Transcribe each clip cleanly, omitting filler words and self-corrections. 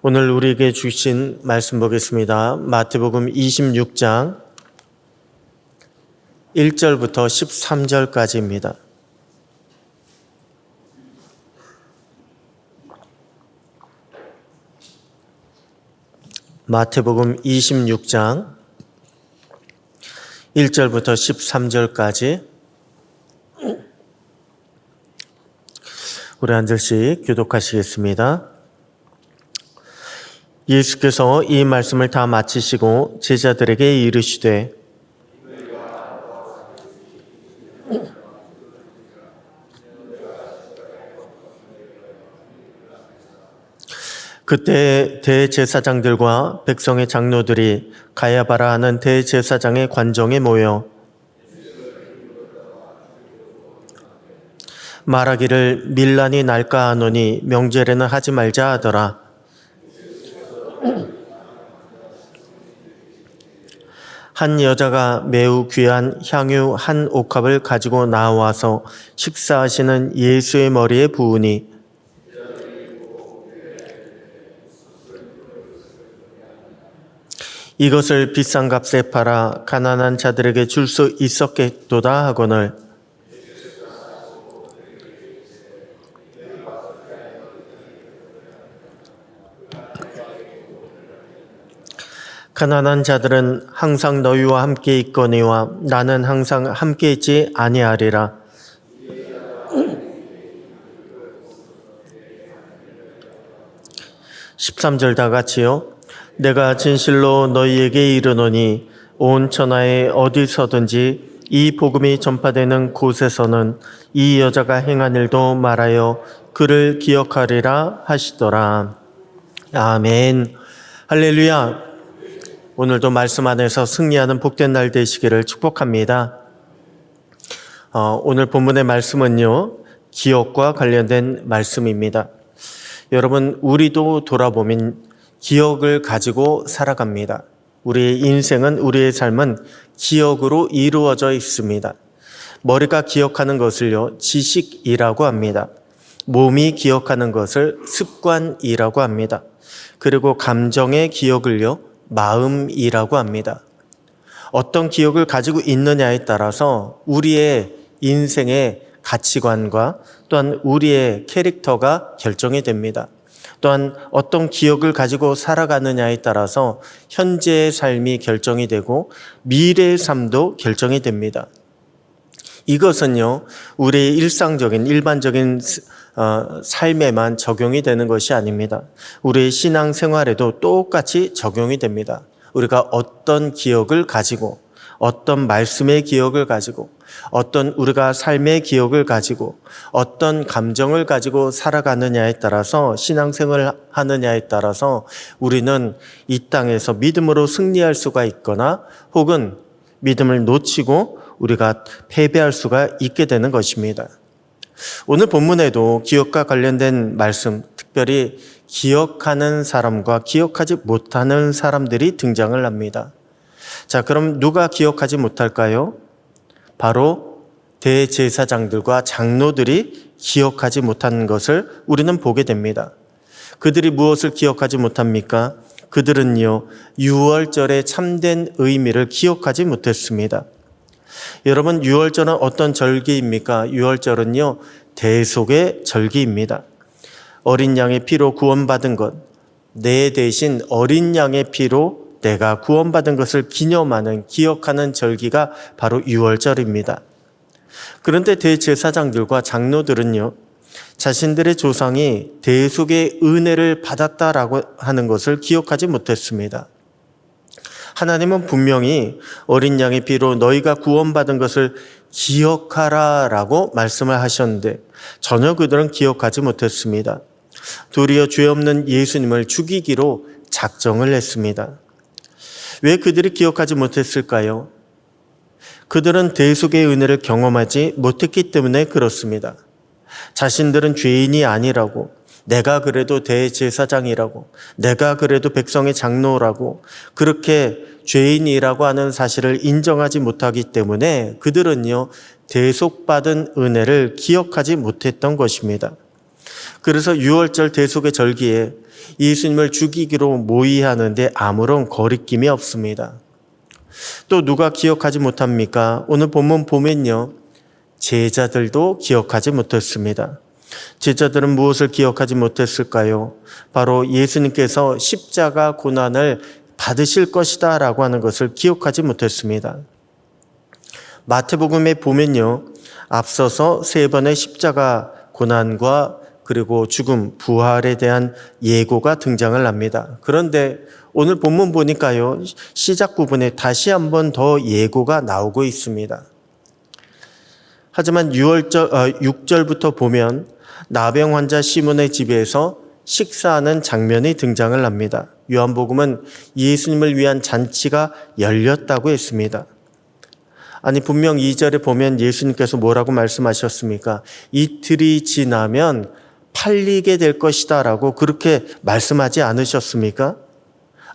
오늘 우리에게 주신 말씀 보겠습니다. 마태복음 26장 1절부터 13절까지입니다. 마태복음 26장 1절부터 13절까지 우리 한 절씩 교독하시겠습니다. 예수께서 이 말씀을 다 마치시고 제자들에게 이르시되 그때 대제사장들과 백성의 장로들이 가야바라 하는 대제사장의 관정에 모여 말하기를 밀란이 날까 하노니 명절에는 하지 말자 하더라. 한 여자가 매우 귀한 향유 한 옥합을 가지고 나와서 식사하시는 예수의 머리에 부으니 이것을 비싼 값에 팔아 가난한 자들에게 줄 수 있었겠도다 하거늘 가난한 자들은 항상 너희와 함께 있거니와 나는 항상 함께 있지 아니하리라. 13절 다 같이요. 내가 진실로 너희에게 이르노니 온 천하에 어디서든지 이 복음이 전파되는 곳에서는 이 여자가 행한 일도 말하여 그를 기억하리라 하시더라. 아멘. 할렐루야. 오늘도 말씀 안에서 승리하는 복된 날 되시기를 축복합니다. 오늘 본문의 말씀은요, 기억과 관련된 말씀입니다. 여러분, 우리도 돌아보면 기억을 가지고 살아갑니다. 우리의 인생은, 우리의 삶은 기억으로 이루어져 있습니다. 머리가 기억하는 것을요, 지식이라고 합니다. 몸이 기억하는 것을 습관이라고 합니다. 그리고 감정의 기억을요, 마음이라고 합니다. 어떤 기억을 가지고 있느냐에 따라서 우리의 인생의 가치관과 또한 우리의 캐릭터가 결정이 됩니다. 또한 어떤 기억을 가지고 살아가느냐에 따라서 현재의 삶이 결정이 되고 미래의 삶도 결정이 됩니다. 이것은요, 우리의 일상적인 일반적인 삶에만 적용이 되는 것이 아닙니다. 우리의 신앙생활에도 똑같이 적용이 됩니다. 우리가 어떤 기억을 가지고, 어떤 말씀의 기억을 가지고, 어떤 우리가 삶의 기억을 가지고, 어떤 감정을 가지고 살아가느냐에 따라서, 신앙생활을 하느냐에 따라서 우리는 이 땅에서 믿음으로 승리할 수가 있거나 혹은 믿음을 놓치고 우리가 패배할 수가 있게 되는 것입니다. 오늘 본문에도 기억과 관련된 말씀, 특별히 기억하는 사람과 기억하지 못하는 사람들이 등장을 합니다. 자, 그럼 누가 기억하지 못할까요? 바로 대제사장들과 장로들이 기억하지 못하는 것을 우리는 보게 됩니다. 그들이 무엇을 기억하지 못합니까? 그들은요, 유월절의 참된 의미를 기억하지 못했습니다. 여러분, 유월절은 어떤 절기입니까? 유월절은요, 대속의 절기입니다. 어린 양의 피로 구원받은 것, 내 대신 어린 양의 피로 내가 구원받은 것을 기념하는, 기억하는 절기가 바로 유월절입니다. 그런데 대제사장들과 장로들은요, 자신들의 조상이 대속의 은혜를 받았다라고 하는 것을 기억하지 못했습니다. 하나님은 분명히 어린 양의 피로 너희가 구원받은 것을 기억하라라고 말씀을 하셨는데 전혀 그들은 기억하지 못했습니다. 도리어 죄 없는 예수님을 죽이기로 작정을 했습니다. 왜 그들이 기억하지 못했을까요? 그들은 대속의 은혜를 경험하지 못했기 때문에 그렇습니다. 자신들은 죄인이 아니라고, 내가 그래도 대제사장이라고, 내가 그래도 백성의 장로라고, 그렇게 죄인이라고 하는 사실을 인정하지 못하기 때문에 그들은요, 대속받은 은혜를 기억하지 못했던 것입니다. 그래서 유월절 대속의 절기에 예수님을 죽이기로 모의하는데 아무런 거리낌이 없습니다. 또 누가 기억하지 못합니까? 오늘 본문 보면요, 제자들도 기억하지 못했습니다. 제자들은 무엇을 기억하지 못했을까요? 바로 예수님께서 십자가 고난을 받으실 것이다 라고 하는 것을 기억하지 못했습니다. 마태복음에 보면요, 앞서서 3번의 십자가 고난과 그리고 죽음, 부활에 대한 예고가 등장을 합니다. 그런데 오늘 본문 보니까요, 시작 부분에 다시 한 번 더 예고가 나오고 있습니다. 하지만 6절부터 보면 나병 환자 시몬의 집에서 식사하는 장면이 등장을 합니다. 요한복음은 예수님을 위한 잔치가 열렸다고 했습니다. 아니, 분명 2절에 보면 예수님께서 뭐라고 말씀하셨습니까? 이틀이 지나면 팔리게 될 것이다 라고 그렇게 말씀하지 않으셨습니까?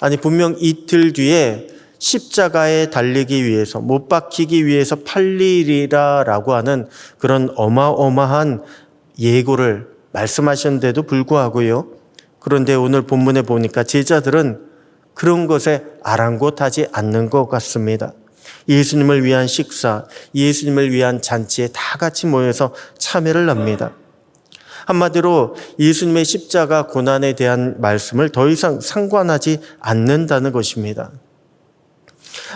아니, 분명 이틀 뒤에 십자가에 달리기 위해서, 못 박히기 위해서 팔리리라 라고 하는 그런 어마어마한 예고를 말씀하셨는데도 불구하고요. 그런데 오늘 본문에 보니까 제자들은 그런 것에 아랑곳하지 않는 것 같습니다. 예수님을 위한 식사, 예수님을 위한 잔치에 다 같이 모여서 참여를 합니다. 한마디로 예수님의 십자가 고난에 대한 말씀을 더 이상 상관하지 않는다는 것입니다.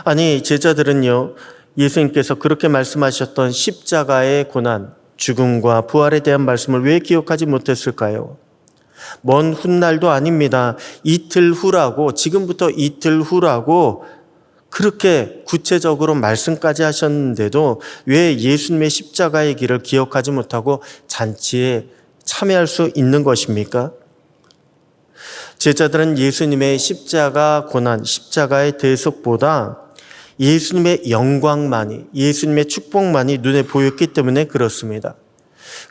아니, 제자들은요, 예수님께서 그렇게 말씀하셨던 십자가의 고난, 죽음과 부활에 대한 말씀을 왜 기억하지 못했을까요? 먼 훗날도 아닙니다. 이틀 후라고, 지금부터 이틀 후라고 그렇게 구체적으로 말씀까지 하셨는데도 왜 예수님의 십자가의 길을 기억하지 못하고 잔치에 참여할 수 있는 것입니까? 제자들은 예수님의 십자가 고난, 십자가의 대속보다 예수님의 영광만이, 예수님의 축복만이 눈에 보였기 때문에 그렇습니다.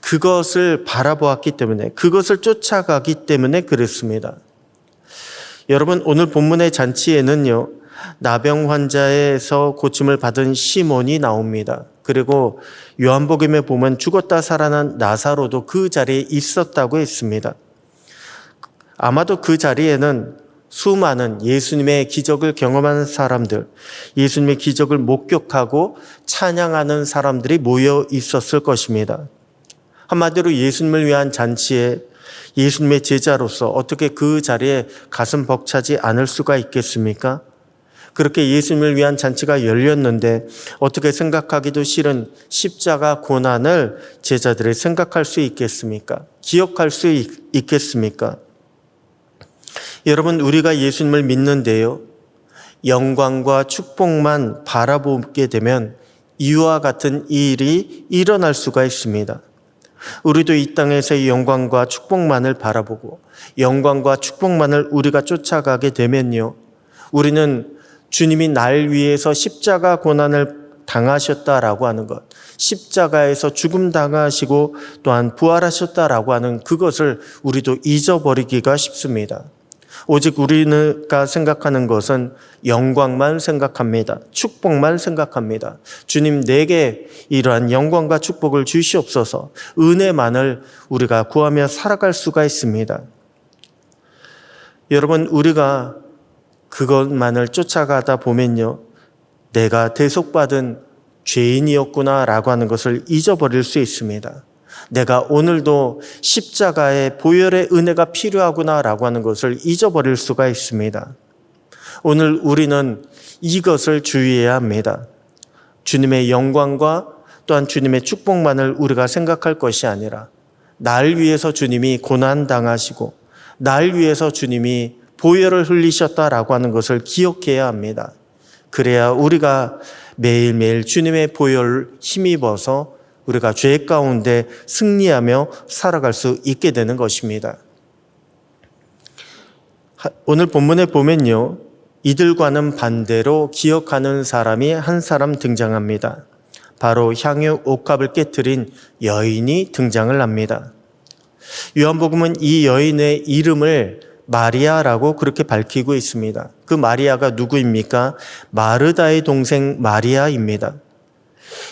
그것을 바라보았기 때문에, 그것을 쫓아가기 때문에 그렇습니다. 여러분, 오늘 본문의 잔치에는요, 나병 환자에서 고침을 받은 시몬이 나옵니다. 그리고 요한복음에 보면 죽었다 살아난 나사로도 그 자리에 있었다고 했습니다. 아마도 그 자리에는 수많은 예수님의 기적을 경험하는 사람들, 예수님의 기적을 목격하고 찬양하는 사람들이 모여 있었을 것입니다. 한마디로 예수님을 위한 잔치에 예수님의 제자로서 어떻게 그 자리에 가슴 벅차지 않을 수가 있겠습니까? 그렇게 예수님을 위한 잔치가 열렸는데 어떻게 생각하기도 싫은 십자가 고난을 제자들이 생각할 수 있겠습니까? 기억할 수 있겠습니까? 여러분, 우리가 예수님을 믿는데요, 영광과 축복만 바라보게 되면 이와 같은 일이 일어날 수가 있습니다. 우리도 이 땅에서의 영광과 축복만을 바라보고 영광과 축복만을 우리가 쫓아가게 되면요, 우리는 주님이 날 위해서 십자가 고난을 당하셨다라고 하는 것, 십자가에서 죽음 당하시고 또한 부활하셨다라고 하는 그것을 우리도 잊어버리기가 쉽습니다. 오직 우리가 생각하는 것은 영광만 생각합니다. 축복만 생각합니다. 주님, 내게 이러한 영광과 축복을 주시옵소서. 은혜만을 우리가 구하며 살아갈 수가 있습니다. 여러분, 우리가 그것만을 쫓아가다 보면요, 내가 대속받은 죄인이었구나라고 하는 것을 잊어버릴 수 있습니다. 내가 오늘도 십자가의 보혈의 은혜가 필요하구나라고 하는 것을 잊어버릴 수가 있습니다. 오늘 우리는 이것을 주의해야 합니다. 주님의 영광과 또한 주님의 축복만을 우리가 생각할 것이 아니라 날 위해서 주님이 고난당하시고 날 위해서 주님이 보혈을 흘리셨다라고 하는 것을 기억해야 합니다. 그래야 우리가 매일매일 주님의 보혈을 힘입어서 우리가 죄 가운데 승리하며 살아갈 수 있게 되는 것입니다. 오늘 본문에 보면요, 이들과는 반대로 기억하는 사람이 한 사람 등장합니다. 바로 향유 옥합을 깨뜨린 여인이 등장을 합니다. 요한복음은 이 여인의 이름을 마리아라고 그렇게 밝히고 있습니다. 그 마리아가 누구입니까? 마르다의 동생 마리아입니다.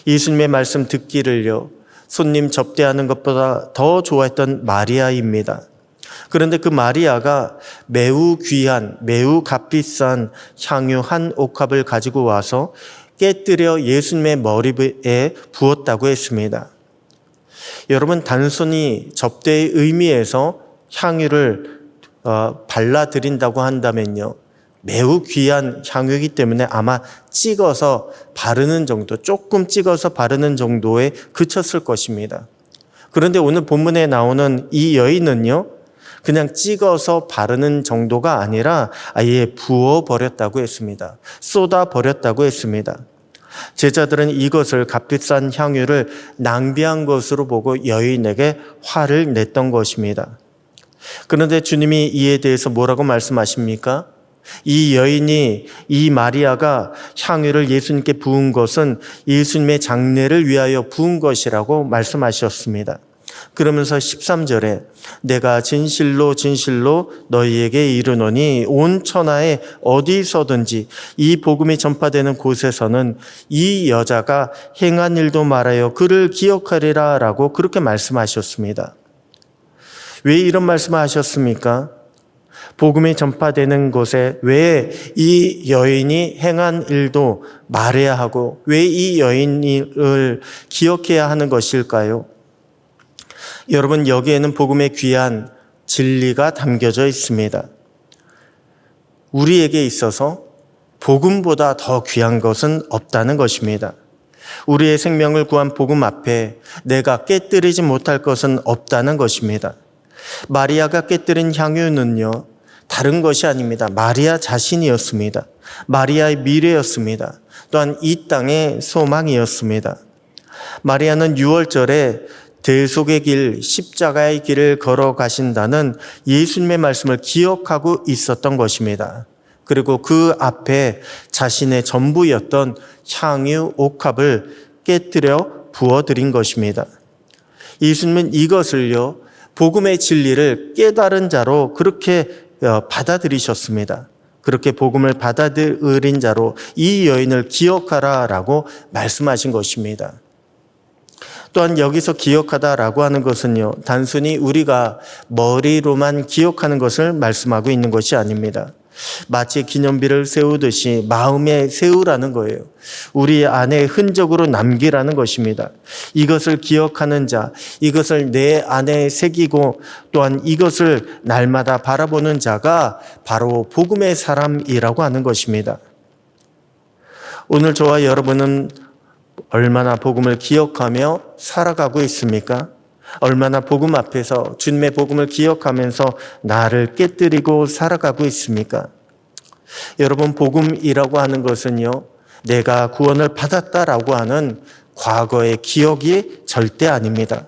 예수님의 말씀 듣기를요, 손님 접대하는 것보다 더 좋아했던 마리아입니다. 그런데 그 마리아가 매우 귀한, 매우 값비싼 향유 한 옥합을 가지고 와서 깨뜨려 예수님의 머리에 부었다고 했습니다. 여러분, 단순히 접대의 의미에서 향유를 발라드린다고 한다면요, 매우 귀한 향유이기 때문에 아마 찍어서 바르는 정도, 조금 찍어서 바르는 정도에 그쳤을 것입니다. 그런데 오늘 본문에 나오는 이 여인은요, 그냥 찍어서 바르는 정도가 아니라 아예 부어버렸다고 했습니다. 쏟아버렸다고 했습니다. 제자들은 이것을 값비싼 향유를 낭비한 것으로 보고 여인에게 화를 냈던 것입니다. 그런데 주님이 이에 대해서 뭐라고 말씀하십니까? 이 여인이, 이 마리아가 향유를 예수님께 부은 것은 예수님의 장례를 위하여 부은 것이라고 말씀하셨습니다. 그러면서 13절에 내가 진실로 진실로 너희에게 이르노니 온 천하에 어디서든지 이 복음이 전파되는 곳에서는 이 여자가 행한 일도 말하여 그를 기억하리라 라고 그렇게 말씀하셨습니다. 왜 이런 말씀을 하셨습니까? 복음이 전파되는 곳에 왜 이 여인이 행한 일도 말해야 하고 왜 이 여인을 기억해야 하는 것일까요? 여러분, 여기에는 복음의 귀한 진리가 담겨져 있습니다. 우리에게 있어서 복음보다 더 귀한 것은 없다는 것입니다. 우리의 생명을 구한 복음 앞에 내가 깨뜨리지 못할 것은 없다는 것입니다. 마리아가 깨뜨린 향유는요, 다른 것이 아닙니다. 마리아 자신이었습니다. 마리아의 미래였습니다. 또한 이 땅의 소망이었습니다. 마리아는 6월절에 대속의 길, 십자가의 길을 걸어가신다는 예수님의 말씀을 기억하고 있었던 것입니다. 그리고 그 앞에 자신의 전부였던 향유 옥합을 깨뜨려 부어드린 것입니다. 예수님은 이것을요, 복음의 진리를 깨달은 자로 그렇게 받아들이셨습니다. 그렇게 복음을 받아들인 자로 이 여인을 기억하라라고 말씀하신 것입니다. 또한 여기서 기억하다라고 하는 것은요, 단순히 우리가 머리로만 기억하는 것을 말씀하고 있는 것이 아닙니다. 마치 기념비를 세우듯이 마음에 세우라는 거예요. 우리 안에 흔적으로 남기라는 것입니다. 이것을 기억하는 자, 이것을 내 안에 새기고 또한 이것을 날마다 바라보는 자가 바로 복음의 사람이라고 하는 것입니다. 오늘 저와 여러분은 얼마나 복음을 기억하며 살아가고 있습니까? 얼마나 복음 앞에서 주님의 복음을 기억하면서 나를 깨뜨리고 살아가고 있습니까? 여러분, 복음이라고 하는 것은요, 내가 구원을 받았다라고 하는 과거의 기억이 절대 아닙니다.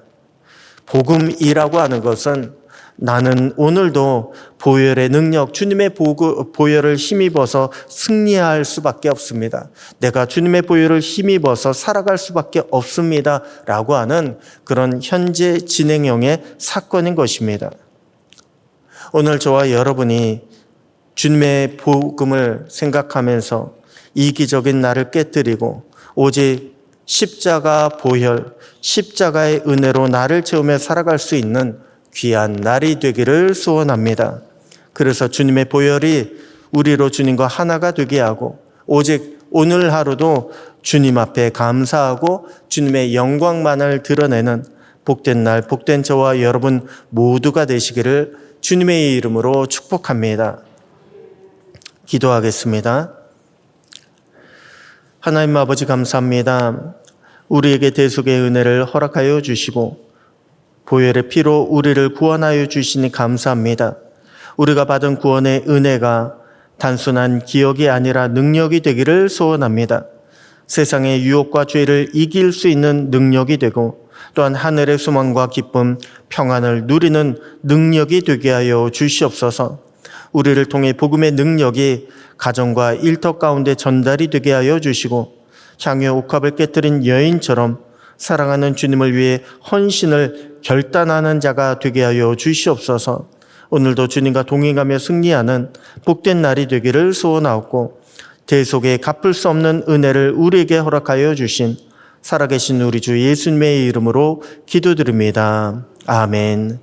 복음이라고 하는 것은 나는 오늘도 보혈의 능력, 주님의 보혈을 힘입어서 승리할 수밖에 없습니다. 내가 주님의 보혈을 힘입어서 살아갈 수밖에 없습니다. 라고 하는 그런 현재 진행형의 사건인 것입니다. 오늘 저와 여러분이 주님의 복음을 생각하면서 이기적인 나를 깨뜨리고 오직 십자가 보혈, 십자가의 은혜로 나를 채우며 살아갈 수 있는 귀한 날이 되기를 소원합니다. 그래서 주님의 보혈이 우리로 주님과 하나가 되게 하고 오직 오늘 하루도 주님 앞에 감사하고 주님의 영광만을 드러내는 복된 날, 복된 저와 여러분 모두가 되시기를 주님의 이름으로 축복합니다. 기도하겠습니다. 하나님 아버지, 감사합니다. 우리에게 대속의 은혜를 허락하여 주시고 보혈의 피로 우리를 구원하여 주시니 감사합니다. 우리가 받은 구원의 은혜가 단순한 기억이 아니라 능력이 되기를 소원합니다. 세상의 유혹과 죄를 이길 수 있는 능력이 되고 또한 하늘의 소망과 기쁨, 평안을 누리는 능력이 되게 하여 주시옵소서. 우리를 통해 복음의 능력이 가정과 일터 가운데 전달이 되게 하여 주시고 향유 옥합을 깨뜨린 여인처럼 사랑하는 주님을 위해 헌신을 결단하는 자가 되게 하여 주시옵소서. 오늘도 주님과 동행하며 승리하는 복된 날이 되기를 소원하옵고 대속에 갚을 수 없는 은혜를 우리에게 허락하여 주신 살아계신 우리 주 예수님의 이름으로 기도드립니다. 아멘.